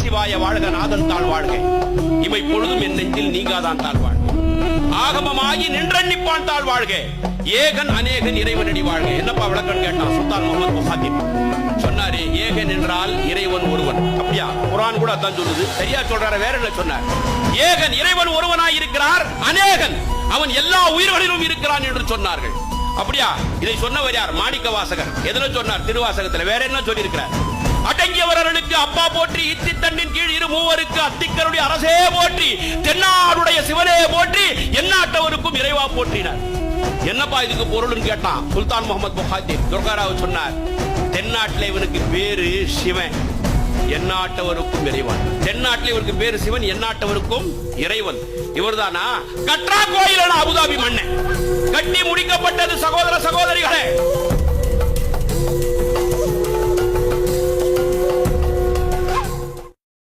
சிவாய வாழ்க நாதன் தாழ் வாழ்க இவை பொழுதும் என் நெஞ்சில் நீங்காதான் தாழ் வாழ்க ஆகமமாகி நின்றன்னிப்பான் தாழ் வாழ்க ஏகன் அநேகன் இறைவனடி வாழ்க. என்னப்பா விளக்கம் கேட்டான் சுல்தான் முகமது முஹாத்திப். சொன்னாரு ஏகன் என்றால் இறைவன் ஒருவன். அப்படியா? குர்ஆன் கூட அதான் சொல்லுது. சரியா சொல்றாரு? வேற என்ன சொன்னார்? ஏகன் இறைவன் ஒருவனாய் இருக்கிறார், அநேகன் அவன் எல்லா உயிர்களிலும் இருக்கிறான் என்று சொன்னார்கள். அப்படியா? இதை சொன்னவர் யார்? மாணிக்க வாசகர். எதுல சொன்னார்? திருவாசகத்துல. வேற என்ன சொல்லி இருக்கிறார்? அடங்கியவர்களுக்கு அப்பா போற்றி, இத்தி தண்ணின் கீழ் இரு மூவருக்கு அத்திக்கருடைய அரசே போற்றி, தென்னாடுடைய சிவனே போற்றி, எந்நாட்டவருக்கும் இறைவா போற்றினார். என்னப்பா இதுக்கு பொருள்னு கேட்டான் சுல்தான் முகமது முஹாத்திப். துர்காராவ் சொன்னார், தென்னாட்டில் இவனுக்கு பேரு சிவன், எந்நாட்டவருக்கும் இறைவன். தென்னாட்டில் இவருக்கு பேரு சிவன், எந்நாட்டவருக்கும் இறைவன். இவர்தானா? கற்றா கோயில் அபுதாபி மண்ணை கட்டி முடிக்கப்பட்டது. சகோதர சகோதரிகளே,